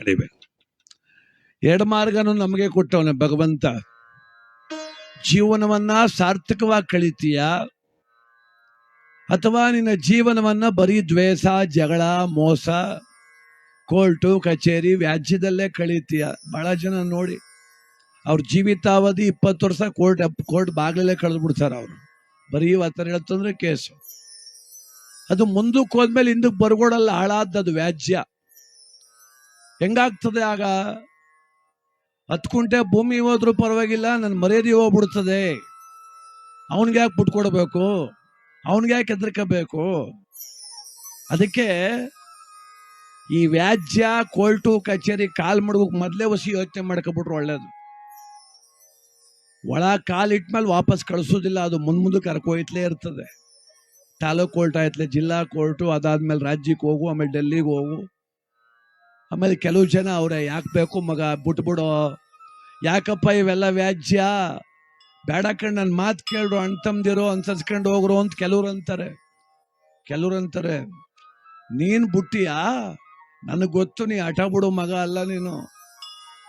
ಕಡಿಬೇಕು. ಎರಡು ಮಾರ್ಗನೂ ನಮಗೆ ಕೊಟ್ಟವನೆ ಭಗವಂತ. ಜೀವನವನ್ನ ಸಾರ್ಥಕವಾಗಿ ಕಳಿತೀಯ ಅಥವಾ ನಿನ್ನ ಜೀವನವನ್ನ ಬರೀ ದ್ವೇಷ, ಜಗಳ, ಮೋಸ, ಕೋರ್ಟು ಕಚೇರಿ, ವ್ಯಾಜ್ಯದಲ್ಲೇ ಕಳೀತೀಯ. ಬಹಳ ಜನ ನೋಡಿ ಅವ್ರ ಜೀವಿತಾವಧಿ 20 ವರ್ಷ ಕೋರ್ಟ್ ಬಾಗಿಲಲ್ಲೇ ಕಳೆದು ಬಿಡ್ತಾರೆ. ಅವರು ಬರೀ ಒತ್ತಡ ಹೇಳ್ತಂದ್ರೆ ಕೇಸು. ಅದು ಮುಂದಕ್ಕೆ ಹೋದ್ಮೇಲೆ ಹಿಂದಕ್ಕೆ ಬರ್ಗೋಡಲ್ಲ, ಹಾಳಾದದು ವ್ಯಾಜ್ಯ. ಹೆಂಗಾಗ್ತದೆ ಆಗ? 10 ಕುಂಟೆ ಭೂಮಿ ಹೋದ್ರೂ ಪರವಾಗಿಲ್ಲ, ನನ್ನ ಮರ್ಯಾದೆ ಹೋಗ್ಬಿಡ್ತದೆ. ಅವನಿಗೆ ಯಾಕೆ ಬಿಟ್ಕೊಡ್ಬೇಕು? ಅವನಿಗೆ ಯಾಕೆ ಹೆದರ್ಕೋಬೇಕು? ಅದಕ್ಕೆ ಈ ವ್ಯಾಜ್ಯ, ಕೋರ್ಟು ಕಚೇರಿ ಕಾಲ್ ಮಾಡ್ಬೇಕು ಮೊದಲೇ ಹೊಸಿ ಯೋಚನೆ ಮಾಡ್ಕೊಬಿಟ್ರು ಒಳ್ಳೇದು. ಒಳ ಕಾಲಿಟ್ಮೇಲೆ ವಾಪಸ್ ಕಳಿಸೋದಿಲ್ಲ, ಅದು ಮುಂದಕ್ಕೆ ಕರ್ಕೋಯ್ತಲೇ ಇರ್ತದೆ. ತಾಲೂಕು ಕೋರ್ಟ್ ಆಯ್ತಲೆ, ಜಿಲ್ಲಾ ಕೋರ್ಟು, ಅದಾದ್ಮೇಲೆ ರಾಜ್ಯಕ್ಕೆ ಹೋಗು, ಆಮೇಲೆ ಡೆಲ್ಲಿಗೆ ಹೋಗು. ಆಮೇಲೆ ಕೆಲವು ಜನ ಅವ್ರೆ ಯಾಕೆ ಬೇಕು ಮಗ ಬಿಟ್ಬಿಡೋ, ಯಾಕಪ್ಪ ಇವೆಲ್ಲ ವ್ಯಾಜ್ಯ, ಬೇಡ ಕಣ್ ನನ್ನ ಮಾತು ಕೇಳ್ರು, ಅಣ್ತಂದಿರೋ ಅನ್ಸರ್ಸ್ಕೊಂಡು ಹೋಗ್ರು ಅಂತ ಕೆಲವ್ರು ಅಂತಾರೆ. ನೀನ್ ಬುಟ್ಟಿಯಾ? ನನಗೆ ಗೊತ್ತು ನೀ ಹಠ ಬಿಡು ಮಗ ಅಲ್ಲ ನೀನು.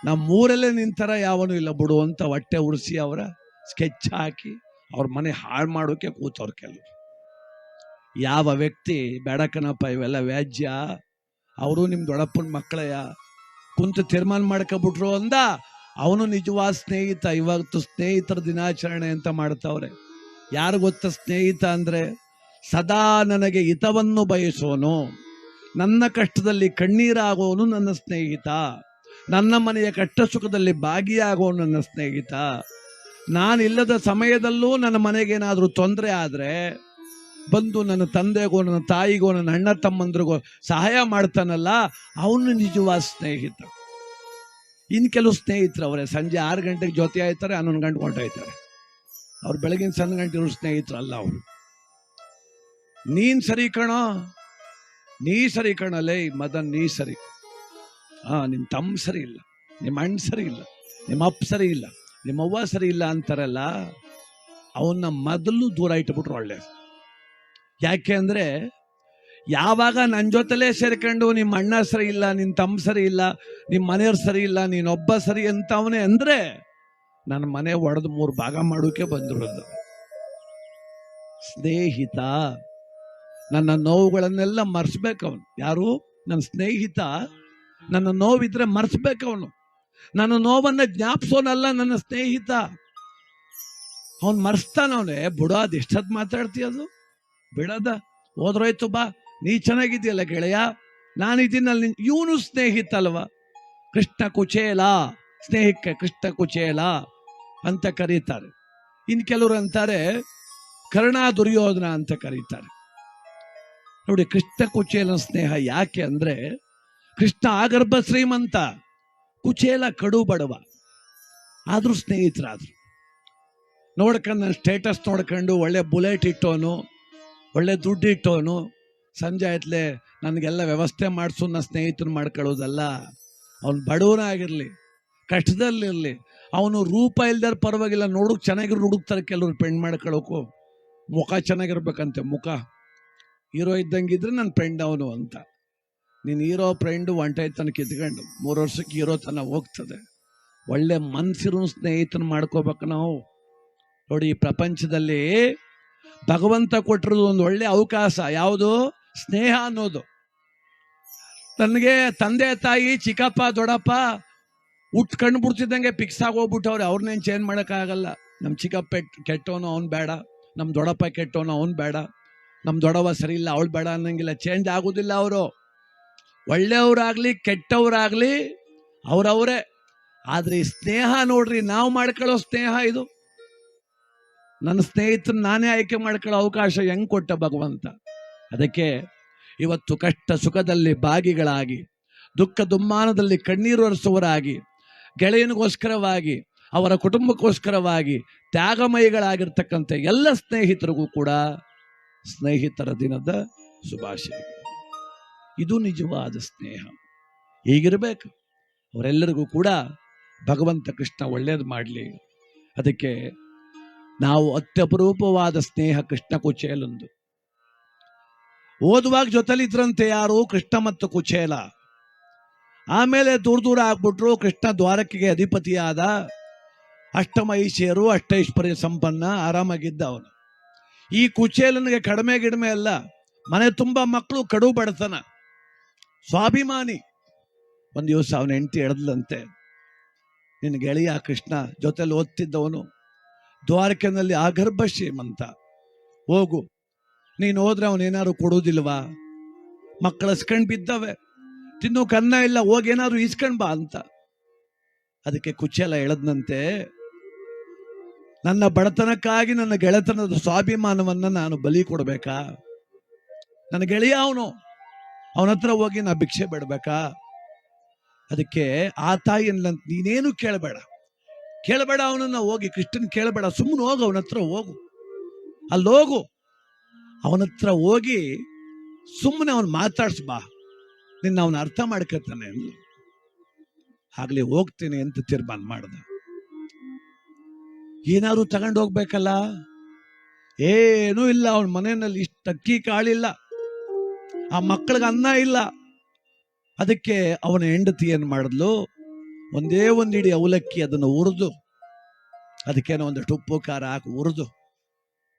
ನಮ್ಮೂರಲ್ಲೇ ನಿಂತರ ಯಾವನು ಇಲ್ಲ ಬಿಡು ಅಂತ ಹೊಟ್ಟೆ ಉರಿಸಿ ಅವರ ಸ್ಕೆಚ್ ಹಾಕಿ ಅವ್ರ ಮನೆ ಹಾಳು ಮಾಡೋಕೆ ಕೂತವ್ರು ಕೆಲವರು. ಯಾವ ವ್ಯಕ್ತಿ ಬೇಡಕನಪ್ಪ ಇವೆಲ್ಲ ವ್ಯಾಜ್ಯ, ಅವರು ನಿಮ್ಮ ದೊಡ್ಡಪ್ಪನ ಮಕ್ಕಳಯ್ಯ ಕುಂತು ತೀರ್ಮಾನ ಮಾಡ್ಕೊಬಿಟ್ರು ಅಂದ, ಅವನು ನಿಜವಾದ ಸ್ನೇಹಿತ. ಇವತ್ತು ಸ್ನೇಹಿತರ ದಿನಾಚರಣೆ ಅಂತ ಮಾಡ್ತಾವ್ರೆ. ಯಾರು ಗೊತ್ತ ಸ್ನೇಹಿತ ಅಂದ್ರೆ? ಸದಾ ನನಗೆ ಹಿತವನ್ನು ಬಯಸೋನು, ನನ್ನ ಕಷ್ಟದಲ್ಲಿ ಕಣ್ಣೀರಾಗೋನು ನನ್ನ ಸ್ನೇಹಿತ, ನನ್ನ ಮನೆಯ ಕಷ್ಟ ಸುಖದಲ್ಲಿ ಭಾಗಿಯಾಗೋನು ನನ್ನ ಸ್ನೇಹಿತ. ನಾನಿಲ್ಲದ ಸಮಯದಲ್ಲೂ ನನ್ನ ಮನೆಗೇನಾದರೂ ತೊಂದರೆ ಆದರೆ ಬಂದು ನನ್ನ ತಂದೆಗೋ ನನ್ನ ತಾಯಿಗೋ ನನ್ನ ಅಣ್ಣ ತಮ್ಮಂದ್ರಿಗೋ ಸಹಾಯ ಮಾಡ್ತಾನಲ್ಲ, ಅವನು ನಿಜವಾದ ಸ್ನೇಹಿತ. ಇನ್ನು ಕೆಲವು ಸ್ನೇಹಿತರು ಅವರೇ ಸಂಜೆ 6 ಗಂಟೆಗೆ ಜೊತೆ ಆಯ್ತಾರೆ, 11 ಗಂಟೆ ಹೊಂಟೋಯ್ತಾರೆ. ಅವ್ರು ಬೆಳಗಿನ 1 ಗಂಟೆ ಇರೋ ಸ್ನೇಹಿತರಲ್ಲ ಅವರು. ನೀನ್ ಸರಿ ಕಣೋ, ನೀ ಸರಿ ಕಣಲೇ ಮದನ್, ನೀ ಸರಿ. ನಿಮ್ಮ ತಮ್ಮ ಸರಿ ಇಲ್ಲ, ನಿಮ್ಮ ಅಣ್ಣ ಸರಿ ಇಲ್ಲ, ನಿಮ್ಮ ಅಪ್ಪ ಸರಿ ಇಲ್ಲ, ನಿಮ್ಮ ಅವ್ವ ಸರಿ ಇಲ್ಲ ಅಂತಾರಲ್ಲ, ಅವನ್ನ ಮೊದಲು ದೂರ ಇಟ್ಬಿಟ್ರು ಒಳ್ಳೇದು. ಯಾಕೆ ಅಂದ್ರೆ ಯಾವಾಗ ನನ್ನ ಜೊತೆಲೇ ಸೇರ್ಕೊಂಡು ನಿಮ್ಮ ಅಣ್ಣ ಸರಿ ಇಲ್ಲ, ನಿನ್ನ ತಮ್ಮ ಸರಿ ಇಲ್ಲ, ನಿಮ್ಮ ಮನೆಯವ್ರು ಸರಿ ಇಲ್ಲ, ನೀನೊಬ್ಬ ಸರಿ ಅಂತವನೇ ಅಂದ್ರೆ ನನ್ನ ಮನೆ ಒಡೆದು 3 ಭಾಗ ಮಾಡೋಕೆ ಬಂದಿರೋದು. ಸ್ನೇಹಿತ ನನ್ನ ನೋವುಗಳನ್ನೆಲ್ಲ ಮರ್ಸ್ಬೇಕವನು. ಯಾರು? ನನ್ನ ಸ್ನೇಹಿತ. ನನ್ನ ನೋವಿದ್ರೆ ಮರ್ಸ್ಬೇಕವನು. ನನ್ನ ನೋವನ್ನ ಜ್ಞಾಪಿಸೋನಲ್ಲ ನನ್ನ ಸ್ನೇಹಿತ. ಅವನ್ ಮರ್ಸ್ತಾನವನೇ. ಬಿಡೋ, ಅದು ಎಷ್ಟದ್ ಮಾತಾಡ್ತೀಯದು, ಬಿಡದ, ಹೋದ್ರೋಯ್ತು ಬಾ, ನೀ ಚೆನ್ನಾಗಿದ್ದೀಯಲ್ಲ ಗೆಳೆಯ, ನಾನಿದ್ದೀನಲ್ಲ. ಇವನು ಸ್ನೇಹಿತ ಅಲ್ವಾ? ಕೃಷ್ಣ ಕುಚೇಲ, ಸ್ನೇಹಕ್ಕೆ ಕೃಷ್ಣ ಕುಚೇಲ ಅಂತ ಕರೀತಾರೆ. ಇನ್ ಕೆಲವರು ಅಂತಾರೆ ಕರ್ಣ ದುರ್ಯೋಧನ ಅಂತ ಕರೀತಾರೆ. ನೋಡಿ, ಕೃಷ್ಣ ಕುಚೇಲ ಸ್ನೇಹ ಯಾಕೆ ಅಂದ್ರೆ, ಕೃಷ್ಣ ಆಗರ್ಭ ಶ್ರೀಮಂತ, ಕುಚೇಲ ಕಡು ಬಡವ, ಆದ್ರೂ ಸ್ನೇಹಿತರಾದ್ರು. ನೋಡ್ಕೊಂಡು ನನ್ನ ಸ್ಟೇಟಸ್ ನೋಡ್ಕೊಂಡು ಒಳ್ಳೆ ಬುಲೆಟ್ ಇಟ್ಟೋನು, ಒಳ್ಳೆ ದುಡ್ಡು ಇಟ್ಟೋನು, ಸಂಜೆ ಆಯ್ತಲೆ ನನಗೆಲ್ಲ ವ್ಯವಸ್ಥೆ ಮಾಡಿಸು ನನ್ನ ಸ್ನೇಹಿತರು ಮಾಡ್ಕೊಳ್ಳೋದಲ್ಲ. ಅವನು ಬಡವನಾಗಿರ್ಲಿ, ಕಷ್ಟದಲ್ಲಿರ್ಲಿ, ಅವನು ರೂಪ ಇಲ್ದಾರ ಪರವಾಗಿಲ್ಲ, ನೋಡಕ್ ಚೆನ್ನಾಗಿರೋ ಹುಡುಕ್ತಾರೆ ಕೆಲವ್ರು ಪೆಂಡ್ ಮಾಡ್ಕೊಳ್ಳೋಕು. ಮುಖ ಚೆನ್ನಾಗಿರ್ಬೇಕಂತೆ, ಮುಖ ಹೀರೋ ಇದ್ದಂಗಿದ್ರೆ ನನ್ನ ಫ್ರೆಂಡ್ ಅವನು ಅಂತ. ನೀನು ಹೀರೋ ಫ್ರೆಂಡು ಒಂಟೈತನ ಕಿತ್ಕೊಂಡು 3 ವರ್ಷಕ್ಕೆ ಹೀರೋ ತನ ಹೋಗ್ತದೆ. ಒಳ್ಳೆ ಮನ್ಸಿರೋ ಸ್ನೇಹಿತನ ಮಾಡ್ಕೋಬೇಕು ನಾವು. ನೋಡಿ, ಈ ಪ್ರಪಂಚದಲ್ಲಿ ಭಗವಂತ ಕೊಟ್ಟಿರೋದು ಒಂದು ಒಳ್ಳೆ ಅವಕಾಶ. ಯಾವುದು? ಸ್ನೇಹ ಅನ್ನೋದು. ನನಗೆ ತಂದೆ ತಾಯಿ ಚಿಕ್ಕಪ್ಪ ದೊಡ್ಡಪ್ಪ ಕಣ್ಣು ಬಿಡ್ತಿದ್ದಂಗೆ ಫಿಕ್ಸ್ ಆಗೋಗ್ಬಿಟ್ಟವ್ರೆ. ಅವ್ರನ್ನೇನು ಚೇಂಜ್ ಮಾಡೋಕ್ಕಾಗಲ್ಲ. ನಮ್ಮ ಚಿಕ್ಕಪ್ಪ ಕೆಟ್ಟವನು ಅವ್ನು ಬೇಡ, ನಮ್ಮ ದೊಡ್ಡಪ್ಪ ಕೆಟ್ಟವನು ಅವ್ನು ಬೇಡ, ನಮ್ಮ ದೊಡ್ಡವ ಸರಿ ಇಲ್ಲ ಅವಳು ಬೇಡ ಅನ್ನಂಗಿಲ್ಲ. ಚೇಂಜ್ ಆಗೋದಿಲ್ಲ ಅವರು. ಒಳ್ಳೆಯವರಾಗ್ಲಿ ಕೆಟ್ಟವರಾಗ್ಲಿ ಅವ್ರವರೇ. ಆದ್ರೆ ಈ ಸ್ನೇಹ ನೋಡ್ರಿ, ನಾವು ಮಾಡ್ಕೊಳ್ಳೋ ಸ್ನೇಹ ಇದು. ನನ್ನ ಸ್ನೇಹಿತರು ನಾನೇ ಆಯ್ಕೆ ಮಾಡ್ಕೊಳ್ಳೋ ಅವಕಾಶ ಹೆಂಗ್ ಕೊಟ್ಟ ಭಗವಂತ. ಅದಕ್ಕೆ ಇವತ್ತು ಕಷ್ಟ ಸುಖದಲ್ಲಿ ಭಾಗಿಗಳಾಗಿ, ದುಃಖ ದುಮ್ಮಾನದಲ್ಲಿ ಕಣ್ಣೀರು ಒರೆಸುವರಾಗಿ, ಗೆಳೆಯನಿಗೋಸ್ಕರವಾಗಿ, ಅವರ ಕುಟುಂಬಕ್ಕೋಸ್ಕರವಾಗಿ ತ್ಯಾಗಮಯಿಗಳಾಗಿರ್ತಕ್ಕಂಥ ಎಲ್ಲ ಸ್ನೇಹಿತರಿಗೂ ಕೂಡ ಸ್ನೇಹಿತರ ದಿನದ ಶುಭಾಶಯಗಳು. ಇದು ನಿಜವಾದ ಸ್ನೇಹ. ಹೀಗಿರಬೇಕು. ಅವರೆಲ್ಲರಿಗೂ ಕೂಡ ಭಗವಂತ ಕೃಷ್ಣ ಒಳ್ಳೇದು ಮಾಡಲಿ. ಅದಕ್ಕೆ ನಾವು ಅತ್ಯಪರೂಪವಾದ ಸ್ನೇಹ ಕೃಷ್ಣ ಕುಚೇಲಂದು. ಓದುವಾಗ ಜೊತೆಲಿದ್ರಂತೆ ಯಾರು? ಕೃಷ್ಣ ಮತ್ತು ಕುಚೇಲ. ಆಮೇಲೆ ದೂರ ದೂರ ಆಗ್ಬಿಟ್ರು. ಕೃಷ್ಣ ದ್ವಾರಕೆಗೆ ಅಧಿಪತಿಯಾದ, ಅಷ್ಟಮೈಷಿಯರು, ಅಷ್ಟೈಶ್ವರ್ಯ ಸಂಪನ್ನ, ಆರಾಮಾಗಿದ್ದ ಅವನು. ಈ ಕುಚೇಲನಿಗೆ ಕಡಿಮೆ ಗಿಡಿಮೆ ಅಲ್ಲ, ಮನೆ ತುಂಬ ಮಕ್ಕಳು, ಕಡು ಬಡತನ, ಸ್ವಾಭಿಮಾನಿ. ಒಂದು ದಿವಸ ಅವನ ಹೆಂಡತಿ ಎಳೆದ್ಲಂತೆ, ನಿನ್ನ ಗೆಳೆಯ ಕೃಷ್ಣ ಜೊತೆಲಿ ಓದ್ತಿದ್ದವನು ದ್ವಾರಕೆನಲ್ಲಿ ಆಗರ್ಭ ಶ್ರೀಮಂತ, ಹೋಗು, ನೀನು ಹೋದ್ರೆ ಅವನೇನಾದ್ರು ಕೊಡುವುದಿಲ್ವಾ? ಮಕ್ಕಳು ಹಸ್ಕೊಂಡ್ ಬಿದ್ದವೆ, ತಿನ್ನೋಕೆ ಅನ್ನ ಇಲ್ಲ, ಹೋಗೇನಾದ್ರು ಇಸ್ಕೊಂಡ್ ಬಾ ಅಂತ. ಅದಕ್ಕೆ ಕುಚೇಲ ಎಳೆದ್ನಂತೆ, ನನ್ನ ಬಡತನಕ್ಕಾಗಿ ನನ್ನ ಗೆಳೆತನದ ಸ್ವಾಭಿಮಾನವನ್ನ ನಾನು ಬಲಿ ಕೊಡ್ಬೇಕಾ? ನನ್ನ ಗೆಳೆಯ ಅವನು, ಅವನ ಹತ್ರ ಹೋಗಿ ನಾ ಭಿಕ್ಷೆ ಬೇಡಬೇಕಾ? ಅದಕ್ಕೆ ಆ ತಾಯಿ ಅನ್ಲಂತ, ನೀನೇನು ಕೇಳಬೇಡ, ಅವನನ್ನ ಹೋಗಿ ಕೃಷ್ಣನ್ ಕೇಳಬೇಡ, ಸುಮ್ಮನೆ ಹೋಗು, ಅವನ ಹತ್ರ ಹೋಗು, ಅಲ್ಲಿ ಹೋಗು, ಅವನ ಹತ್ರ ಹೋಗಿ ಸುಮ್ಮನೆ ಅವನು ಮಾತಾಡ್ಸ್ಬಾ, ನಿನ್ನ ಅವನ ಅರ್ಥ ಮಾಡ್ಕೊತಾನೆ ಅಂದ್ಲು. ಆಗ್ಲಿ ಹೋಗ್ತೀನಿ ಅಂತ ತೀರ್ಮಾನ ಮಾಡ್ದ. ಏನಾದ್ರು ತಗೊಂಡು ಹೋಗ್ಬೇಕಲ್ಲ, ಏನೂ ಇಲ್ಲ ಅವನ ಮನೆಯಲ್ಲಿ, ಇಷ್ಟು ಅಕ್ಕಿ ಕಾಳಿಲ್ಲ, ಆ ಮಕ್ಕಳಿಗೆ ಅನ್ನ ಇಲ್ಲ. ಅದಕ್ಕೆ ಅವನ ಹೆಂಡತಿ ಏನ್ ಮಾಡಿದ್ಲು, ಒಂದೇ ಒಂದಿಡಿ ಅವಲಕ್ಕಿ ಅದನ್ನು ಹುರಿದು, ಅದಕ್ಕೇನೋ ಒಂದಷ್ಟು ಉಪ್ಪು ಖಾರ ಹಾಕಿ ಹುರಿದು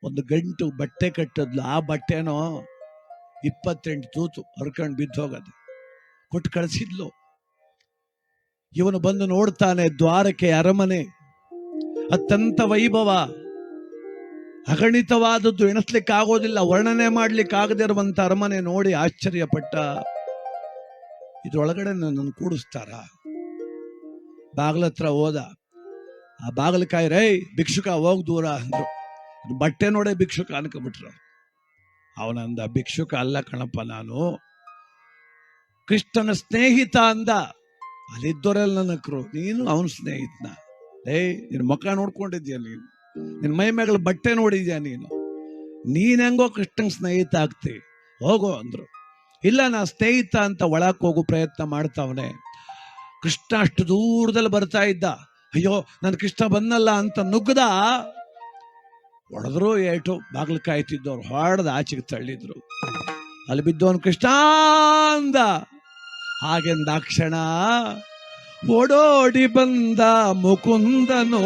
ಒಂದು ಗಂಟು ಬಟ್ಟೆ ಕಟ್ಟಿದ್ಲು. ಆ ಬಟ್ಟೆನೋ 28 ತೂತು ಹರ್ಕೊಂಡು ಬಿದ್ದು ಹೋಗದು, ಕೊಟ್ಟು ಕಳಿಸಿದ್ಲು. ಇವನು ಬಂದು ನೋಡ್ತಾನೆ, ದ್ವಾರಕೆ ಅರಮನೆ, ಅತ್ಯಂತ ವೈಭವ, ಅಗಣಿತವಾದದ್ದು, ಎಣಿಸ್ಲಿಕ್ಕೆ ಆಗೋದಿಲ್ಲ, ವರ್ಣನೆ ಮಾಡ್ಲಿಕ್ಕೆ ಆಗದೆ ಇರುವಂತ ಅರಮನೆ ನೋಡಿ ಆಶ್ಚರ್ಯಪಟ್ಟ. ಇದ್ರೊಳಗಡೆ ನನ್ನನ್ನು ಕೂಡಿಸ್ತಾರ? ಬಾಗ್ಲತ್ರ ಹೋದ, ಆ ಬಾಗಿಲಕಾಯಿ, ರೈ ಭಿಕ್ಷುಕ ಹೋಗ್ ದೂರ ಅಂದ್ರು. ಬಟ್ಟೆ ನೋಡೇ ಭಿಕ್ಷುಕ ಅನ್ಕೊಂಡ್ಬಿಟ್ರು. ಅವನಂದ, ಭಿಕ್ಷುಕ ಅಲ್ಲ ಕಣಪ್ಪ, ನಾನು ಕೃಷ್ಣನ ಸ್ನೇಹಿತ ಅಂದ. ಅಲ್ಲಿದ್ದವರೆಲ್ಲ ನಕ್ರು, ನೀನು ಅವನ ಸ್ನೇಹಿತನ? ನಿನ್ ಮುಖ ನೋಡ್ಕೊಂಡಿದ್ಯಾ ನೀನು, ನಿನ್ ಮೈ ಮೇಗಳ ಬಟ್ಟೆ ನೋಡಿದ್ಯಾ ನೀನ್ ಹೆಂಗೋ ಕೃಷ್ಣನ್ ಸ್ನೇಹಿತ ಆಗ್ತಿ, ಹೋಗೋ ಅಂದ್ರು. ಇಲ್ಲ, ನಾ ಸ್ನೇಹಿತ ಅಂತ ಒಳಕ್ ಹೋಗೋ ಪ್ರಯತ್ನ ಮಾಡ್ತಾವನೆ. ಕೃಷ್ಣ ಅಷ್ಟು ದೂರದಲ್ಲಿ ಬರ್ತಾ ಇದ್ದ. ಅಯ್ಯೋ ನನ್ನ ಕೃಷ್ಣ ಬಂದಲ್ಲ ಅಂತ ನುಗ್ಗದ. ಹೊಡೆದ್ರು ಏಟು, ಬಾಗಿಲು ಕಾಯ್ತಿದ್ದವ್ರು ಹೊಡೆದ ಆಚೆಗೆ ತಳ್ಳಿದ್ರು. ಅಲ್ಲಿ ಬಿದ್ದವನು ಕೃಷ್ಣ ಅಂದ. ಹಾಗೆಂದಾಕ್ಷಣ ಓಡೋಡಿ ಬಂದ ಮುಕುಂದನು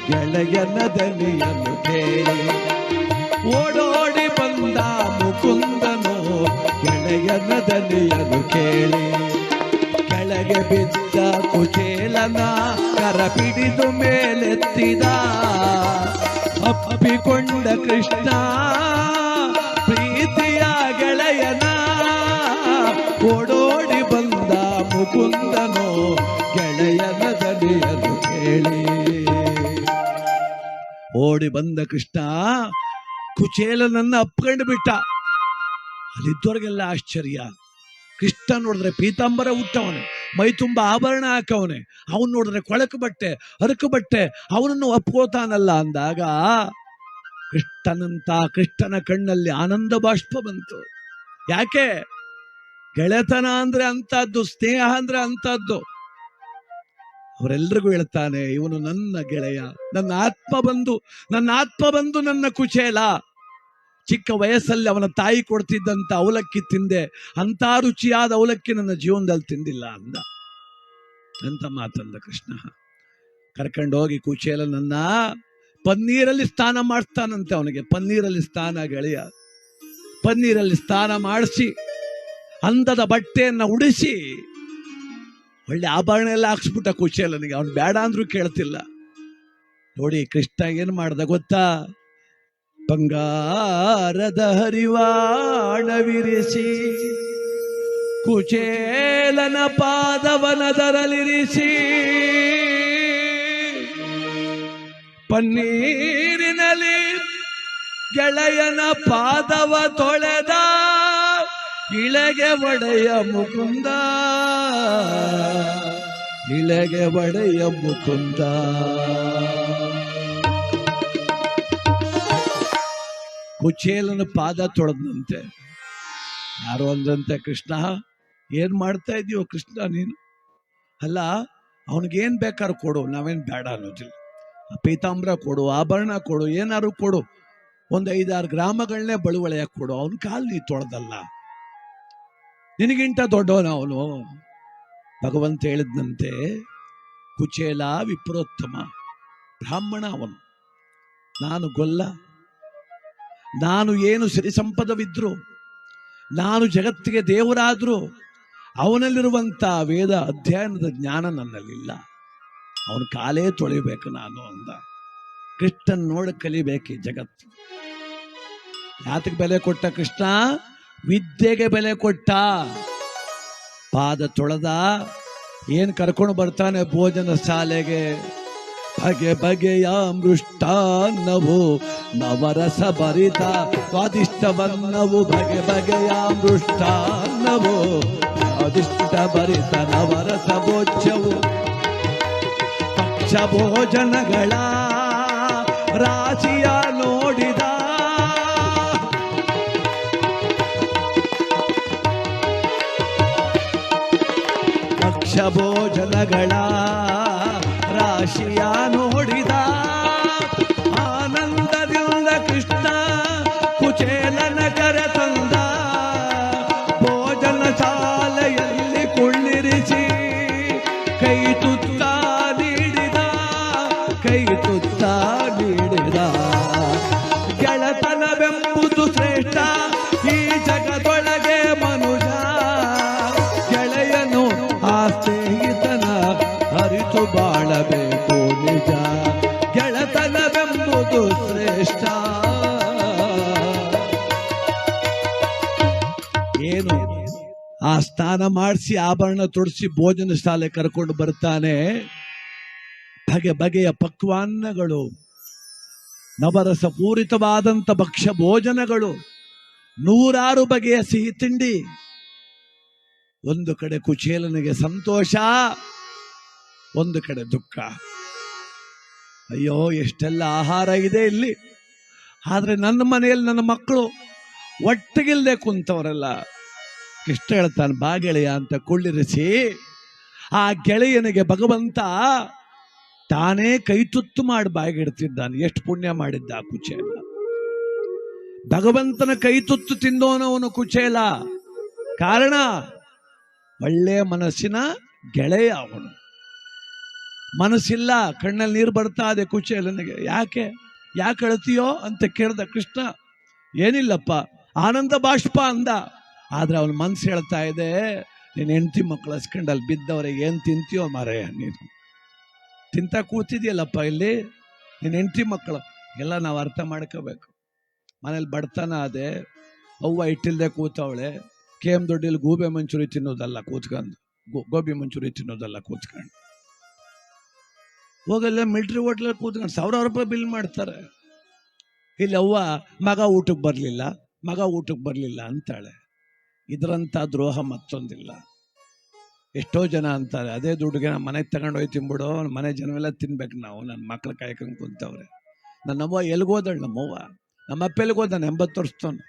ಗೆಳೆಯನ ದನಿಯನ್ನು ಕೇಳಿ. ಓಡೋಡಿ ಬಂದ ಮುಕುಂದನು ಗೆಳೆಯನ ದನಿಯನ್ನು ಕೇಳಿ. ಕೆಳಗೆ ಬಿದ್ದ ಕುಚೇಲನ ಕರ ಪಿಡಿದು ಮೇಲೆತ್ತಿದ. ಅಪ್ಪಿಕೊಂಡ ಕೃಷ್ಣ ಪ್ರೀತಿಯ ಗೆಳೆಯನ. ಓಡೋಡಿ ಬಂದ ಮುಕುಂದನು ಗೆಳೆಯನ ದನಿಯನ್ನು ಕೇಳಿ. ಓಡಿ ಬಂದ ಕೃಷ್ಣ ಕುಚೇಲನನ್ನ ಅಪ್ಕೊಂಡು ಬಿಟ್ಟ. ಅಲ್ಲಿದ್ದವ್ರಿಗೆಲ್ಲ ಆಶ್ಚರ್ಯ. ಕೃಷ್ಣ ನೋಡಿದ್ರೆ ಪೀತಾಂಬರ ಹುಟ್ಟವನೆ, ಮೈ ತುಂಬ ಆಭರಣ ಹಾಕವನೆ, ಅವನು ನೋಡಿದ್ರೆ ಕೊಳಕು ಬಟ್ಟೆ, ಹರಕು ಬಟ್ಟೆ, ಅವನನ್ನು ಅಪ್ಕೋತಾನಲ್ಲ ಅಂದಾಗ ಕೃಷ್ಣನ ಕಣ್ಣಲ್ಲಿ ಆನಂದ ಬಾಷ್ಪ ಬಂತು. ಯಾಕೆ? ಗೆಳೆತನ ಅಂದ್ರೆ ಅಂತದ್ದು, ಸ್ನೇಹ ಅಂದ್ರೆ ಅಂತದ್ದು. ಅವರೆಲ್ರಿಗೂ ಹೇಳ್ತಾನೆ, ಇವನು ನನ್ನ ಗೆಳೆಯ, ನನ್ನ ಆತ್ಮ ಬಂಧು, ನನ್ನ ಕುಚೇಲ. ಚಿಕ್ಕ ವಯಸ್ಸಲ್ಲಿ ಅವನ ತಾಯಿ ಕೊಡ್ತಿದ್ದಂತ ಅವಲಕ್ಕಿ ತಿಂದೆ, ಅಂತ ರುಚಿಯಾದ ಅವಲಕ್ಕಿ ನನ್ನ ಜೀವನದಲ್ಲಿ ತಿಂದಿಲ್ಲ ಅಂದ. ಅಂತ ಮಾತಂದ ಕೃಷ್ಣ. ಕರ್ಕೊಂಡೋಗಿ ಕುಚೇಲನನ್ನ ಪನ್ನೀರಲ್ಲಿ ಸ್ನಾನ ಮಾಡಿಸ್ತಾನಂತೆ. ಅವನಿಗೆ ಪನ್ನೀರಲ್ಲಿ ಸ್ನಾನ ಗೆಳೆಯ. ಪನ್ನೀರಲ್ಲಿ ಸ್ನಾನ ಮಾಡಿಸಿ ಅಂದದ ಬಟ್ಟೆಯನ್ನ ಉಡಿಸಿ ಒಳ್ಳೆ ಆಭರಣ ಎಲ್ಲ ಹಾಕ್ಸ್ಬಿಟ್ಟ ಕುಚೇಲನಿಗೆ. ಅವನು ಬೇಡ ಅಂದ್ರೂ ಕೇಳ್ತಿಲ್ಲ. ನೋಡಿ ಕೃಷ್ಣ ಏನ್ ಮಾಡ್ದ ಗೊತ್ತಾ? ಬಂಗಾರದ ಹರಿವಾಣವಿರಿಸಿ ಕುಚೇಲನ ಪಾದವನದರಲಿರಿಸಿ ಪನ್ನೀರಿನಲ್ಲಿ ಗೆಳೆಯನ ಪಾದವ ತೊಳೆದ. ಇಳೆಗೆ ಒಡೆಯ ಮುಕುಂದ, ಇಳೆಗೆ ಒಡೆಯ ಮುಕುಂದ. ಕುಚೇಲನ ಪಾದ ತೊಳೆದಂತೆ. ಯಾರೋ ಅಂದ್ರಂತೆ, ಕೃಷ್ಣ ಏನ್ ಮಾಡ್ತಾ ಇದೀವೋ ಕೃಷ್ಣ ನೀನು? ಅಲ್ಲ, ಅವನಿಗೇನ್ ಬೇಕಾದ್ರೂ ಕೊಡು, ನಾವೇನ್ ಬೇಡ ಅನ್ನೋದಿಲ್ಲ. ಪೀತಾಂಬರ ಕೊಡು, ಆಭರಣ ಕೊಡು, ಏನಾರು ಕೊಡು, ಒಂದು 5-6 ಗ್ರಾಮಗಳನ್ನೇ ಬಳುವಳಿಯಾಗಿ ಕೊಡು, ಅವನ ಕಾಲು ನೀ ತೊಳೆದಲ್ಲ. ನಿನಗಿಂತ ದೊಡ್ಡವನ ಅವನು, ಭಗವಂತ ಹೇಳಿದಂತೆ ಕುಚೇಲ ವಿಪ್ರೋತ್ತಮ ಬ್ರಾಹ್ಮಣ ಅವನು, ನಾನು ಗೊಲ್ಲ, ನಾನು ಏನು ಸಿರಿ ಸಂಪದವಿದ್ರು, ನಾನು ಜಗತ್ತಿಗೆ ದೇವರಾದರೂ ಅವನಲ್ಲಿರುವಂಥ ವೇದ ಅಧ್ಯಯನದ ಜ್ಞಾನ ನನ್ನಲ್ಲಿಲ್ಲ, ಅವನ ಕಾಲೇ ತೊಳಿಬೇಕು ನಾನು ಅಂದ. ಕೃಷ್ಣನ್ ನೋಡಿ ಕಲಿಬೇಕು ಜಗತ್ತು. ಯಾತಕ್ಕೆ ಬೆಲೆ ಕೊಟ್ಟ ಕೃಷ್ಣ? ವಿದ್ಯೆಗೆ ಬೆಲೆ ಕೊಟ್ಟ. ಪಾದ ತೊಳೆದ, ಏನ್ ಕರ್ಕೊಂಡು ಬರ್ತಾನೆ ಭೋಜನ ಶಾಲೆಗೆ, ಬಗೆ ಬಗೆಯ ಮೃಷ್ಟಾನ್ನವು ನವರಸ ಭರಿತ ಸ್ವಾದಿಷ್ಟವನ್ನವು, ಬಗೆ ಬಗೆಯ ಮೃಷ್ಟಾನ್ನವು ಸ್ವಾದಿಷ್ಟ ಭರಿತ ನವರಸ ಭೋಜ್ಯವು, ಪಕ್ಷ ಭೋಜನಗಳ ರಾಶಿಯ ನೋಡಿದ, ಪಕ್ಷ ಭೋಜನಗಳ ರಾಶಿಯ ನೋಡಿದ, ಆನಂದದಿಂದ ಕೃಷ್ಣ ಕುಚೇಲನ ಕರೆ ತಂದ, ಭೋಜನ ಶಾಲೆಯಲ್ಲಿ ಕುಳ್ಳಿರಿಸಿ ಕೈ ತುತ್ತ ನೀಡಿದ, ಕೈ ತುತ್ತ ನೀಡಿದ. ಗೆಳತನವೆಂಬುದು ಶ್ರೇಷ್ಠ ಈ ಜಗದೊಳಗೆ ಮನುಜ, ಗೆಳೆಯನು ಆ ಸ್ನೇಹಿತನ ಅರಿತು ಬಾಳಬೇಕು ನಿಜ, ಗೆಳತನವೆಂಬುದು ಶ್ರೇಷ್ಠ. ಏನು ಆ ಸ್ನಾನ ಮಾಡಿಸಿ ಆಭರಣ ತೊಡಿಸಿ ಭೋಜನ ಶಾಲೆ ಕರ್ಕೊಂಡು ಬರ್ತಾನೆ. ಬಗೆ ಬಗೆಯ ಪಕ್ವಾನ್ನಗಳು, ನವರಸ ಪೂರಿತವಾದಂಥ ಭಕ್ಷ್ಯ ಭೋಜನಗಳು, ನೂರಾರು ಬಗೆಯ ಸಿಹಿ ತಿಂಡಿ. ಒಂದು ಕಡೆ ಕುಚೇಲನಿಗೆ ಸಂತೋಷ, ಒಂದು ಕಡೆ ದುಃಖ. ಅಯ್ಯೋ ಎಷ್ಟೆಲ್ಲ ಆಹಾರ ಇದೆ ಇಲ್ಲಿ, ಆದ್ರೆ ನನ್ನ ಮನೆಯಲ್ಲಿ ನನ್ನ ಮಕ್ಕಳು ಒಟ್ಟಿಗಿಲ್ದೆ ಕುಂತವರೆಲ್ಲ. ಕೃಷ್ಣ ಹೇಳ್ತಾನೆ, ಬಾ ಗೆಳೆಯ ಅಂತ ಕುಳ್ಳಿರಿಸಿ ಆ ಗೆಳೆಯನಿಗೆ ಭಗವಂತ ತಾನೇ ಕೈ ತುತ್ತು ಮಾಡಿ ಬಾಯಿಗಿಡ್ತಿದ್ದಾನೆ. ಎಷ್ಟು ಪುಣ್ಯ ಮಾಡಿದ್ದ ಆ ಕುಚೇಲ. ಭಗವಂತನ ಕೈ ತುತ್ತು ತಿಂದೋನವನು ಕುಚೇಲ. ಕಾರಣ ಒಳ್ಳೆಯ ಮನಸ್ಸಿನ ಗೆಳೆಯ ಅವನು. ಮನಸ್ಸಿಲ್ಲ, ಕಣ್ಣಲ್ಲಿ ನೀರು ಬರ್ತಾ ಇದೆ ಕುಚೇಲನಿಗೆ. ಯಾಕೆ ಅಳ್ತೀಯೋ ಅಂತ ಕೇಳ್ದ ಕೃಷ್ಣ. ಏನಿಲ್ಲಪ್ಪ, ಆನಂದ ಬಾಷ್ಪ ಅಂದ. ಆದ್ರೆ ಅವನ ಮನಸ್ಸು ಹೇಳ್ತಾ ಇದೆ, ನೀನು ಹೆಂಡತಿ ಮಕ್ಕಳು ಹಸ್ಕೊಂಡಲ್ಲಿ ಬಿದ್ದವ್ರಿಗೆ ಏನ್ ತಿಂತೀಯೋ ಮಾರಯ್ಯ, ನೀನು ತಿಂತ ಕೂತಿದ್ಯಲ್ಲಪ್ಪ ಇಲ್ಲಿ, ನೀನು ಹೆಂಡತಿ ಮಕ್ಕಳು ಎಲ್ಲ ನಾವು ಅರ್ಥ ಮಾಡ್ಕೋಬೇಕು. ಮನೇಲಿ ಬಡತನ ಅದೇ, ಅವ್ವ ಇಟ್ಟಿಲ್ದೆ ಕೂತವಳೆ, KM ದೊಡ್ಡಿಲಿ ಗೋಬಿ ಮಂಚೂರಿ ತಿನ್ನೋದಲ್ಲ ಕೂತ್ಕೊಂಡು, ಗೋಬಿ ಮಂಚೂರಿ ತಿನ್ನೋದಲ್ಲ ಕೂತ್ಕೊಂಡು, ಹೋಗಲ್ಲ ಮಿಲ್ಟ್ರಿ ಹೋಟ್ಲಲ್ಲಿ ಕೂತ್ಕೊಂಡು ₹1000 ಬಿಲ್ ಮಾಡ್ತಾರೆ. ಇಲ್ಲಿ ಅವ್ವ ಮಗ ಊಟಕ್ಕೆ ಬರಲಿಲ್ಲ ಅಂತಾಳೆ. ಇದರಂಥ ದ್ರೋಹ ಮತ್ತೊಂದಿಲ್ಲ. ಎಷ್ಟೋ ಜನ ಅಂತಾರೆ, ಅದೇ ದುಡ್ಡಿಗೆ ನಮ್ಮ ಮನೆಗೆ ತಗೊಂಡೋಗಿ ತಿನ್ಬಿಡು, ಮನೆ ಜನವೆಲ್ಲ ತಿನ್ಬೇಕು ನಾವು, ನನ್ನ ಮಕ್ಳು ಕಾಯ್ಕೊಂಡು ಕುಂತವ್ರೆ. ನನ್ನವ್ವ ಎಲ್ಗೋದಳು, ನಮ್ಮವ್ವ ನಮ್ಮಪ್ಪ ಎಲ್ಗೋದಾನೆ 80 ವರ್ಷದವನು.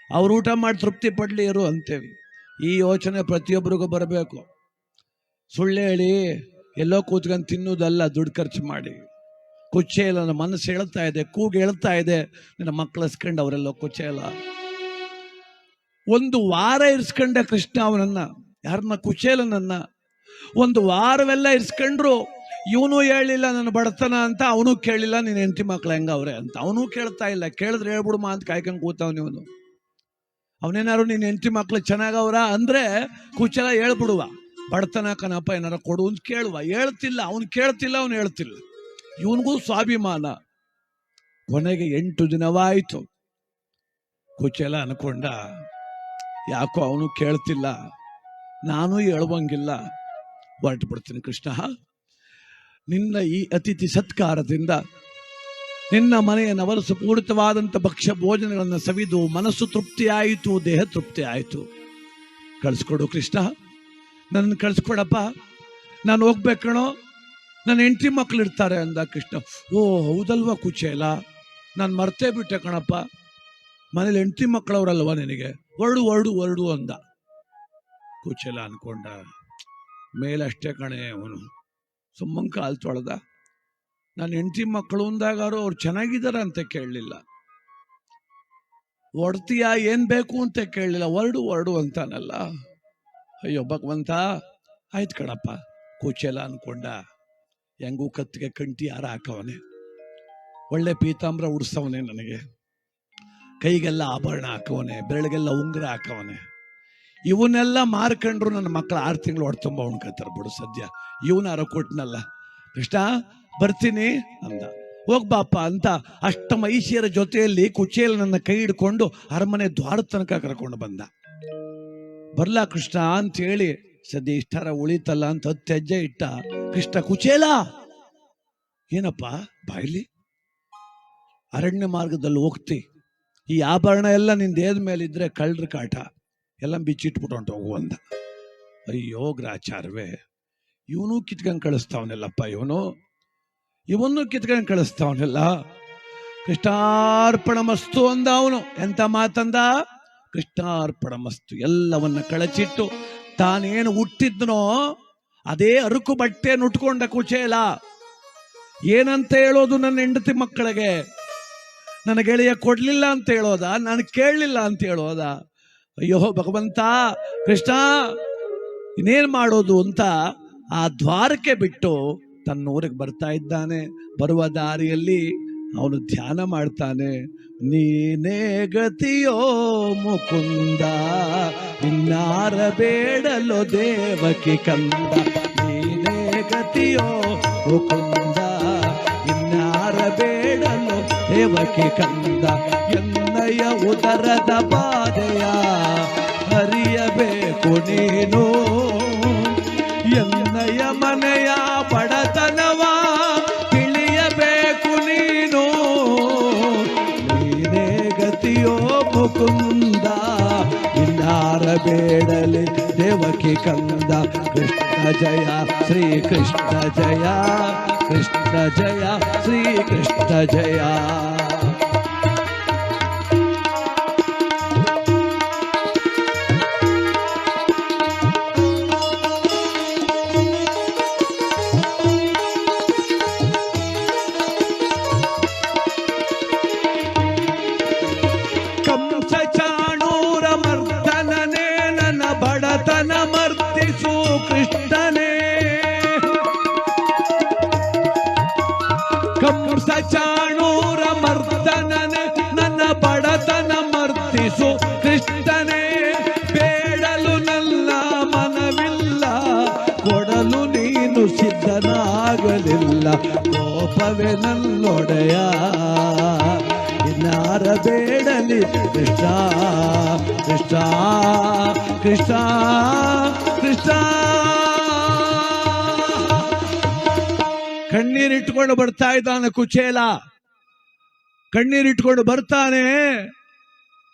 ಅವ್ರು ಊಟ ಮಾಡಿ ತೃಪ್ತಿ ಪಡ್ಲಿ ಇರು ಅಂತೇವಿ. ಈ ಯೋಚನೆ ಪ್ರತಿಯೊಬ್ಬರಿಗೂ ಬರಬೇಕು. ಸುಳ್ಳು ಹೇಳಿ ಎಲ್ಲೋ ಕೂತ್ಕೊಂಡು ತಿನ್ನೋದಲ್ಲ, ದುಡ್ಡು ಖರ್ಚು ಮಾಡಿ. ಕುಚೇಲ ನನ್ನ ಮನಸ್ಸು ಹೇಳ್ತಾ ಇದೆ, ಕೂಗು ಹೇಳ್ತಾ ಇದೆ, ನಿನ್ನ ಮಕ್ಕಳು ಹಸ್ಕೊಂಡು ಅವರೆಲ್ಲೋ ಕುಚೇಲ. ಒಂದು ವಾರ ಇರಿಸ್ಕೊಂಡೆ ಕೃಷ್ಣ ಅವನನ್ನ, ಯಾರನ್ನ? ಕುಚೇಲನನ್ನ. ಒಂದು ವಾರವೆಲ್ಲ ಇರಿಸ್ಕೊಂಡ್ರು. ಇವನು ಹೇಳಿಲ್ಲ ನನ್ನ ಬಡತನ ಅಂತ, ಅವನು ಕೇಳಿಲ್ಲ ನೀನು ಹೆಂಡತಿ ಮಕ್ಳು ಹೆಂಗವ್ರೆ ಅಂತ, ಅವನು ಕೇಳ್ತಾ ಇಲ್ಲ. ಕೇಳಿದ್ರೆ ಹೇಳ್ಬಿಡುಮ ಅಂತ ಕಾಯ್ಕೊಂಡು ಕೂತವನು ಇವನು. ಅವನೇನಾರು ನೀನು ಹೆಂಡತಿ ಮಕ್ಳು ಚೆನ್ನಾಗವ್ರ ಅಂದ್ರೆ ಕುಚೇಲ ಹೇಳ್ಬಿಡುವ, ಬಡತನ ಕಣಪ್ಪ ಏನಾರ ಕೊಡು ಅಂತ ಕೇಳುವ. ಹೇಳ್ತಿಲ್ಲ, ಅವನು ಕೇಳ್ತಿಲ್ಲ, ಅವನು ಹೇಳ್ತಿಲ್ಲ. ಇವನಿಗೂ ಸ್ವಾಭಿಮಾನ. ಕೊನೆಗೆ 8 ದಿನವಾಯಿತು. ಕುಚೇಲ ಅನ್ಕೊಂಡ, ಯಾಕೋ ಅವನು ಕೇಳ್ತಿಲ್ಲ, ನಾನು ಹೇಳುವಂಗಿಲ್ಲ, ಹೊರಟು ಬಿಡ್ತೀನಿ. ಕೃಷ್ಣ, ನಿನ್ನ ಈ ಅತಿಥಿ ಸತ್ಕಾರದಿಂದ ನಿನ್ನ ಮನೆಯ ನವರಸ ಪೂರಿತವಾದಂಥ ಭಕ್ಷ್ಯ ಭೋಜನಗಳನ್ನು ಸವಿದು ಮನಸ್ಸು ತೃಪ್ತಿ ಆಯಿತು, ದೇಹ ತೃಪ್ತಿ ಆಯಿತು. ಕಳಿಸ್ಕೊಡು ಕೃಷ್ಣ, ನನ್ನ ಕಳಿಸ್ಕೊಡಪ್ಪ, ನಾನು ಹೋಗ್ಬೇಕಣೋ, ನನ್ನ ಹೆಂಡತಿ ಮಕ್ಳು ಇರ್ತಾರೆ ಅಂದ ಕೃಷ್ಣ. ಓ ಹೌದಲ್ವಾ ಕುಚೇಲ, ನಾನು ಮರ್ತೇ ಬಿಟ್ಟೆ ಕಣಪ್ಪ, ಮನೇಲಿ ಹೆಂಡತಿ ಮಕ್ಕಳವ್ರಲ್ವ ನಿನಗೆ, ಹೊರಡು ಅಂದ. ಕುಚೇಲ ಅನ್ಕೊಂಡ, ಮೇಲಷ್ಟೇ ಕಣೆ ಅವನು, ಸುಮ್ಮಂಗೆ ಕಾಲು ತೊಳೆದ. ನಾನು ಹೆಂಡತಿ ಮಕ್ಕಳು ಅಂದಾಗಾರು ಅವ್ರು ಚೆನ್ನಾಗಿದ್ದಾರೆ ಅಂತ ಕೇಳಲಿಲ್ಲ, ಹೊಡ್ತೀಯ ಏನ್ ಬೇಕು ಅಂತ ಕೇಳಲಿಲ್ಲ, ಹೊರಡು ಅಂತಾನಲ್ಲ. ಅಯ್ಯೋ ಭಗವಂತ, ಆಯ್ತು ಕಣಪ್ಪ, ಕುಚೇಲ ಅನ್ಕೊಂಡ. ಹೆಂಗೂ ಕತ್ತಿಗೆ ಕಂಟಿ ಯಾರ ಹಾಕವನೆ, ಒಳ್ಳೆ ಪೀತಾಂಬ್ರ ಉಡ್ಸವನೆ, ನನಗೆ ಕೈಗೆಲ್ಲ ಆಭರಣ ಹಾಕವನೆ, ಬೆರಳಿಗೆಲ್ಲ ಉಂಗುರ ಹಾಕವನೆ. ಇವನ್ನೆಲ್ಲ ಮಾರ್ಕೊಂಡ್ರು ನನ್ನ ಮಕ್ಕಳು 6 ತಿಂಗಳು ಹೊಟ್ಟೆ ತುಂಬ ಉಣ್ಕೊತಾರೆ ಬಿಡು. ಸದ್ಯ ಇವನಾರ ಕೊಟ್ಟನಲ್ಲ. ಕೃಷ್ಣ ಬರ್ತೀನಿ ಅಂದ. ಹೋಗ್ಬಾಪ ಅಂತ ಅಷ್ಟಮೈಷಿಯರ ಜೊತೆಯಲ್ಲಿ ಕುಚೇಲ ನನ್ನ ಕೈ ಹಿಡ್ಕೊಂಡು ಅರಮನೆ ದ್ವಾರದ ತನಕ ಕರ್ಕೊಂಡು ಬಂದ. ಬರ್ಲಾ ಕೃಷ್ಣ ಅಂತ ಹೇಳಿ ಸದ್ಯ ಇಷ್ಟಾರ ಉಳಿತಲ್ಲ ಅಂತ 10 ಹೆಜ್ಜೆ ಇಟ್ಟ. ಕೃಷ್ಣ, ಕುಚೇಲ ಏನಪ್ಪ ಬಾಯ್ಲಿ, ಅರಣ್ಯ ಮಾರ್ಗದಲ್ಲಿ ಹೋಗ್ತಿ, ಈ ಆಭರಣ ಎಲ್ಲ ನಿನ್ ದೇಹದ ಮೇಲೆ ಇದ್ರೆ ಕಳ್ಳರ ಕಾಟ, ಎಲ್ಲ ಬಿಚ್ಚಿಟ್ಬಿಟ್ಟು ಹೊಂಟು ಹೋಗುವಂದ. ಅಯ್ಯೋ ಗ್ರಾಚಾರವೇ, ಇವನು ಕಿತ್ಕೊಂಡು ಕಳಿಸ್ತಾವನೆಲ್ಲಪ್ಪ, ಇವನು ಕಿತ್ಕೊಂಡು ಕಳಿಸ್ತಾವನೆಲ್ಲ. ಕೃಷ್ಣಾರ್ಪಣ ಮಸ್ತು ಅಂದ ಅವನು. ಎಂತ ಮಾತಂದ? ಕೃಷ್ಣಾರ್ಪಣ ಮಸ್ತು. ಎಲ್ಲವನ್ನ ಕಳಚಿಟ್ಟು ತಾನೇನು ಹುಟ್ಟಿದ್ನೋ ಅದೇ ಅರುಕು ಬಟ್ಟೆ ಉಟ್ಕೊಂಡ ಕುಚೇಲ. ಏನಂತ ಹೇಳೋದು ನನ್ನ ಹೆಂಡತಿ ಮಕ್ಕಳಿಗೆ? ನನ್ನ ಗೆಳೆಯ ಕೊಡ್ಲಿಲ್ಲ ಅಂತ ಹೇಳೋದ? ನಾನು ಕೇಳಲಿಲ್ಲ ಅಂತ ಹೇಳೋದ? ಅಯ್ಯೋ ಭಗವಂತ, ಕೃಷ್ಣ ಇನ್ನೇನ್ ಮಾಡೋದು ಅಂತ ಆ ದ್ವಾರಕ್ಕೆ ಬಿಟ್ಟು ತನ್ನ ಊರಿಗೆ ಬರ್ತಾ ಇದ್ದಾನೆ. ಬರುವ ದಾರಿಯಲ್ಲಿ ಅವನು ಧ್ಯಾನ ಮಾಡ್ತಾನೆ. ನೀನೇ ಗತಿಯೋ ಮುಕುಂದ, ಇನ್ನಾರ ಬೇಡಲೋ ದೇವಕಿ ಕಂದ. ನೀನೇ ಗತಿಯೋ ಮುಕುಂದ, ಇನ್ನಾರ ಬೇಡಲೋ ದೇವಕಿ ಕಂದ. ಎನ್ನಯ ಉದರದ ಬಾಧೆಯ ಹರಿಯಬೇಕು ನೀನು, ಎನ್ನಯ ಮನೆಯ ಬಡತನವ ತಿಳಿಯಬೇಕು ನೀನು. ನೀನೇ ಗತಿಯೋ ಮುಕುಂದ, ಇನ್ನಾರ ಬೇಡಲಿ ದೇವಕಿ ಕಂದ. ಕೃಷ್ಣ ಜಯ ಶ್ರೀ ಕೃಷ್ಣ ಜಯ, ಕೃಷ್ಣ ಜಯ ಶ್ರೀ ಕೃಷ್ಣ ಜಯ. ಕಂಸ ಚಾಣೂರ ಮರ್ದನನೆ ನನ್ನ ಬಡತನ ಮರ್ತಿಸು ಕೃಷ್ಣನೇ. ಬೇಡಲು ನನ್ನ ಮನವಿಲ್ಲ, ಕೊಡಲು ನೀನು ಸಿದ್ಧನಾಗಲಿಲ್ಲ. ಕೋಪವೇ ನನ್ನೊಡೆಯ, ಇನ್ನಾರ ಬೇಡಲಿ ಕೃಷ್ಣ ಕೃಷ್ಣ ಕೃಷ್ಣ ಕೃಷ್ಣ. ಕಣ್ಣೀರಿಟ್ಕೊಂಡು ಬರ್ತಾ ಇದ್ದಾನೆ ಕುಚೇಲ, ಕಣ್ಣೀರಿಟ್ಕೊಂಡು ಬರ್ತಾನೆ.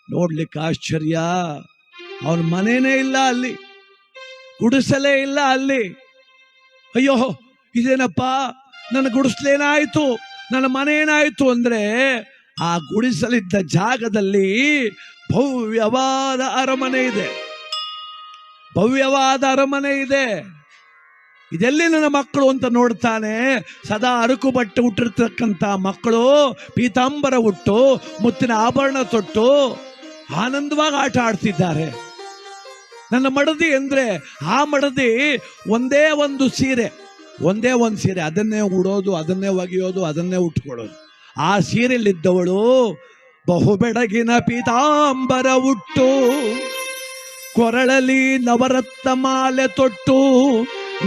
ನೋಡ್ಲಿಕ್ಕೆ ಆಶ್ಚರ್ಯ, ಅವನ ಮನೇನೇ ಇಲ್ಲ ಅಲ್ಲಿ, ಗುಡಿಸಲೇ ಇಲ್ಲ ಅಲ್ಲಿ. ಅಯ್ಯೋ ಇದೇನಪ್ಪ, ನನ್ನ ಗುಡಿಸಲೇನಾಯ್ತು, ನನ್ನ ಮನೇನಾಯ್ತು ಅಂದ್ರೆ ಆ ಗುಡಿಸಲಿದ್ದ ಜಾಗದಲ್ಲಿ ಭವ್ಯವಾದ ಅರಮನೆ ಇದೆ, ಭವ್ಯವಾದ ಅರಮನೆ ಇದೆ. ಇದೆಲ್ಲಿ ನನ್ನ ಮಕ್ಕಳು ಅಂತ ನೋಡ್ತಾನೆ. ಸದಾ ಅರಕು ಬಟ್ಟೆ ಹುಟ್ಟಿರ್ತಕ್ಕಂಥ ಮಕ್ಕಳು ಪೀತಾಂಬರ ಉಟ್ಟು ಮುತ್ತಿನ ಆಭರಣ ತೊಟ್ಟು ಆನಂದವಾಗಿ ಆಟ ಆಡ್ತಿದ್ದಾರೆ. ನನ್ನ ಮಡದಿ ಅಂದ್ರೆ ಆ ಮಡದಿ ಒಂದೇ ಒಂದು ಸೀರೆ, ಅದನ್ನೇ ಉಡೋದು, ಅದನ್ನೇ ಒಗೆಯೋದು, ಅದನ್ನೇ ಉಟ್ಕೊಳ್ಳೋದು. ಆ ಸೀರೆಯಲ್ಲಿದ್ದವಳು ಬಹುಬೆಡಗಿನ ಪೀತಾಂಬರ ಉಟ್ಟು, ಕೊರಳಲಿ ನವರತ್ನ ಮಾಲೆ ತೊಟ್ಟು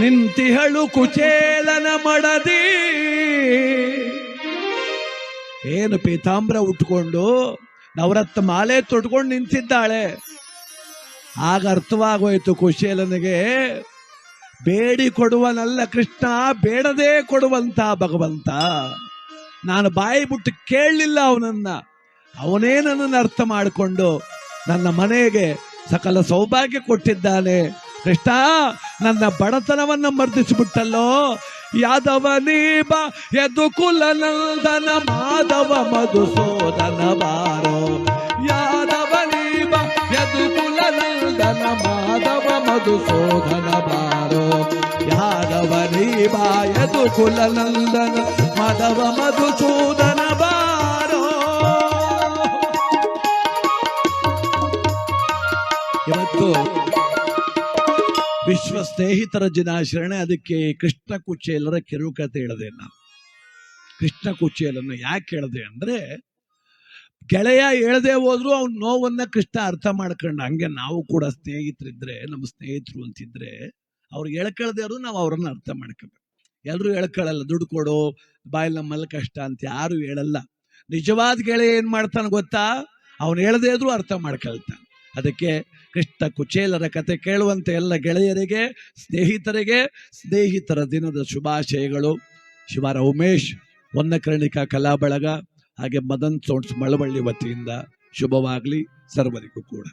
ನಿಂತಿಹಳು ಕುಚೇಲನ ಮಡದಿ. ಏನು ಪೀತಾಂಬರ ಉಟ್ಕೊಂಡು ನವರತ್ನ ಮಾಲೆ ತೊಟ್ಕೊಂಡು ನಿಂತಿದ್ದಾಳೆ. ಆಗ ಅರ್ಥವಾಗೋಯ್ತು ಕುಚೇಲನಿಗೆ, ಬೇಡಿ ಕೊಡುವನಲ್ಲ ಕೃಷ್ಣ, ಬೇಡದೇ ಕೊಡುವಂತ ಭಗವಂತ. ನಾನು ಬಾಯಿ ಬಿಟ್ಟು ಕೇಳಲಿಲ್ಲ ಅವನನ್ನ, ಅವನೇ ನನ್ನನ್ನು ಅರ್ಥ ಮಾಡಿಕೊಂಡು ನನ್ನ ಮನೆಗೆ ಸಕಲ ಸೌಭಾಗ್ಯ ಕೊಟ್ಟಿದ್ದಾನೆ. ಕೃಷ್ಣ ನನ್ನ ಬಡತನವನ್ನ ಮರ್ದಿಸಿಬಿಟ್ಟಲ್ಲೋ. ಯಾದವನೀಬ ಯದುಕುಲ ನಂದನ ಮಾಧವ ಮಧುಸೂದನ ಬಾರೋ. ಯಾದವನೀಬ ಯದುಕುಲ ನಂದನ ಮಾಧವ ಮಧುಸೂದನ ಬಾರೋ. ಯಾದವನೀಬ ಯದುಕುಲ ನಂದನ ಮಾಧವ ಮಧುಸೂದನ ಬಾರೋ. ಇವತ್ತು ವಿಶ್ವ ಸ್ನೇಹಿತರ ದಿನಾಚರಣೆ. ಅದಕ್ಕೆ ಕೃಷ್ಣ ಕುಚೇಲರ ಕಿರುಕತೆ ಹೇಳಿದೆ ನಾನು. ಕೃಷ್ಣ ಕುಚೇಲನ್ನು ಯಾಕೆ ಹೇಳಿದೆ ಅಂದ್ರೆ, ಗೆಳೆಯ ಹೇಳದೆ ಹೋದ್ರು ಅವ್ನ ನೋವನ್ನ ಕೃಷ್ಣ ಅರ್ಥ ಮಾಡ್ಕೊಂಡ. ಹಂಗೆ ನಾವು ಕೂಡ ಸ್ನೇಹಿತರಿದ್ರೆ, ನಮ್ಮ ಸ್ನೇಹಿತರು ಅಂತಿದ್ರೆ ಅವ್ರಿಗೆ ಹೇಳ್ಕೊಳ್ದೆ ಇರೋದು ನಾವು ಅವ್ರನ್ನ ಅರ್ಥ ಮಾಡ್ಕೋಬೇಕು. ಎಲ್ಲರೂ ಹೇಳ್ಕೊಳ್ಳಲ್ಲ, ದುಡ್ಡು ಕೊಡು, ಬಾಯಲ್ಲಿ ನಮ್ಮಲ್ಲಿ ಕಷ್ಟ ಅಂತ ಯಾರು ಹೇಳಲ್ಲ. ನಿಜವಾದ ಗೆಳೆಯ ಏನ್ ಮಾಡ್ತಾನೆ ಗೊತ್ತಾ? ಅವನು ಹೇಳದೇ ಇದ್ರು ಅರ್ಥ ಮಾಡ್ಕೊಳ್ತಾನೆ. ಅದಕ್ಕೆ ಕೃಷ್ಣ ಕುಚೇಲರ ಕತೆ ಕೇಳುವಂತೆ ಎಲ್ಲ ಗೆಳೆಯರಿಗೆ, ಸ್ನೇಹಿತರಿಗೆ ಸ್ನೇಹಿತರ ದಿನದ ಶುಭಾಶಯಗಳು. ಶಿವಾರ ಉಮೇಶ್, ಹೊನ್ನಕರ್ಣಿಕಾ ಕಲಾ ಬಳಗ, ಹಾಗೆ ಮದನ್ ಸೌಂಡ್ಸ್ ಮಳವಳ್ಳಿ ವತಿಯಿಂದ ಶುಭವಾಗಲಿ ಸರ್ವರಿಗೂ ಕೂಡ.